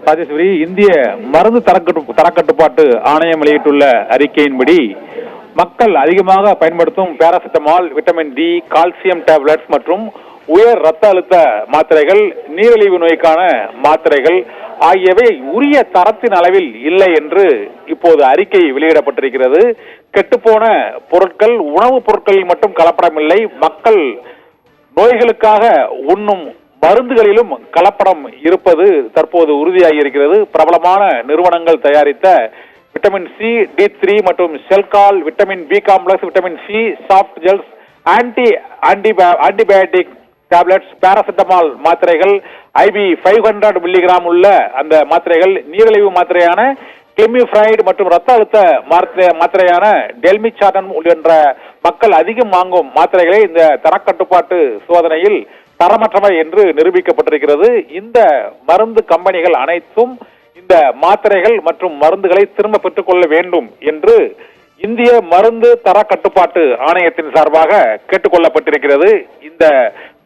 ராஜேஸ்வரி, இந்திய மருந்து தரக்கட்டுப்பாட்டு ஆணையம் வெளியிட்டுள்ள அறிக்கையின்படி மக்கள் அதிகமாக பயன்படுத்தும் paracetamol, vitamin D, calcium tablets மற்றும் உயர் ரத்த அழுத்த மாத்திரைகள், நீரிழிவு நோய்க்கான மாத்திரைகள் ஆகியவை உரிய தரத்தின் அளவில் இல்லை என்று இப்போது அறிக்கை வெளியிடப்பட்டிருக்கிறது. கெட்டுப்போன பொருட்கள், உணவுப் பொருட்களில் மட்டும் கலப்படமில்லை, மக்கள் நோய்களுக்காக உண்ணும் மருந்துகளிலும் கலப்படம் இருப்பது தற்போது உறுதியாகி இருக்கிறது. பிரபலமான நிறுவனங்கள் தயாரித்த விட்டமின் சி, D3 மற்றும் Shelcal, vitamin B complex, vitamin C soft gels, antibiotic tablets, paracetamol மாத்திரைகள், IB 500 மில்லிகிராம் உள்ள அந்த மாத்திரைகள், நீரிழிவு மாத்திரையான கிளிமிஃப்ரைடு மற்றும் ரத்த அழுத்த மாத்திரையான டெல்மிச்சாட்டன் என்ற மக்கள் அதிகம் வாங்கும் மாத்திரைகளை இந்த தரக்கட்டுப்பாட்டு சோதனையில் தரமற்றவை என்று நிரூபிக்கப்பட்டிருக்கிறது. இந்த மருந்து கம்பெனிகள் அனைத்தும் இந்த மாத்திரைகள் மற்றும் மருந்துகளை திரும்ப பெற்றுக் கொள்ள வேண்டும் என்று இந்திய மருந்து தர கட்டுப்பாட்டு ஆணையத்தின் சார்பாக கேட்டுக்கொள்ளப்பட்டிருக்கிறது. இந்த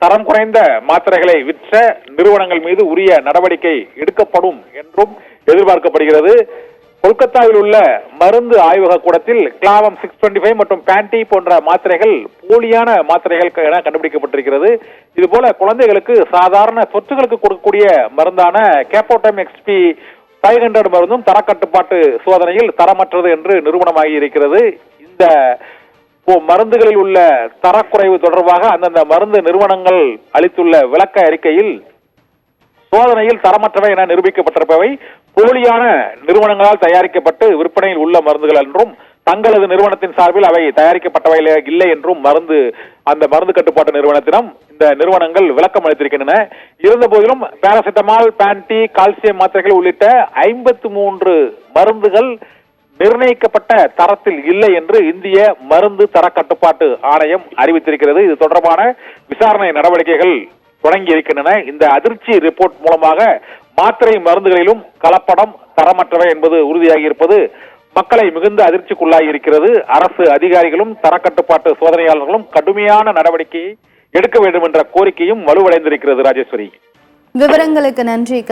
தரம் குறைந்த மாத்திரைகளை விற்ற நிறுவனங்கள் மீது உரிய நடவடிக்கை எடுக்கப்படும் என்றும் எதிர்பார்க்கப்படுகிறது. கொல்கத்தாவில் உள்ள மருந்து ஆய்வக கூடத்தில் கிளாவம் 625 மற்றும் பேண்டி போன்ற மாத்திரைகள் போலியான மாத்திரைகள் என கண்டுபிடிக்கப்பட்டிருக்கிறது. இதுபோல குழந்தைகளுக்கு சாதாரண தொற்றுகளுக்கு கொடுக்கக்கூடிய மருந்தான கேப்போட்டம் XP 500 மருந்தும் தரக்கட்டுப்பாட்டு சோதனையில் தரமற்றது என்று நிரூபணமாகி இருக்கிறது. இந்த மருந்துகளில் உள்ள தரக்குறைவு தொடர்பாக அந்தந்த மருந்து நிறுவனங்கள் அளித்துள்ள விளக்க அறிக்கையில் சோதனையில் தரமற்றவை என நிரூபிக்கப்பட்டிருப்பவை போலியான நிறுவனங்களால் தயாரிக்கப்பட்டு விற்பனையில் உள்ள மருந்துகள் என்றும், தங்களது நிறுவனத்தின் சார்பில் அவை தயாரிக்கப்பட்டவை இல்லை என்றும் அந்த மருந்து கட்டுப்பாட்டு நிறுவனத்திடம் இந்த நிறுவனங்கள் விளக்கம் அளித்திருக்கின்றன. இருந்த போதிலும் பாராசிட்டமால், பேண்டி, கால்சியம் மாத்திரைகள் உள்ளிட்ட 53 மருந்துகள் நிர்ணயிக்கப்பட்ட தரத்தில் இல்லை என்று இந்திய மருந்து தர கட்டுப்பாட்டு ஆணையம் அறிவித்திருக்கிறது. இது தொடர்பான விசாரணை நடவடிக்கைகள் தொடங்கி இருக்கின்றன. இந்த அதிர்ச்சி ரிப்போர்ட் மூலமாக மாத்திரை மருந்துகளிலும் கலப்படம், தரமற்றவை என்பது உறுதியாகி இருப்பது மக்களை மிகுந்த அதிர்ச்சிக்குள்ளாகி இருக்கிறது. அரசு அதிகாரிகளும் தரக்கட்டுப்பாட்டு சோதனையாளர்களும் கடுமையான நடவடிக்கையை எடுக்க வேண்டும் என்ற கோரிக்கையும் வலுவடைந்திருக்கிறது. ராஜேஸ்வரி, விவரங்களுக்கு நன்றி கண்ணன்.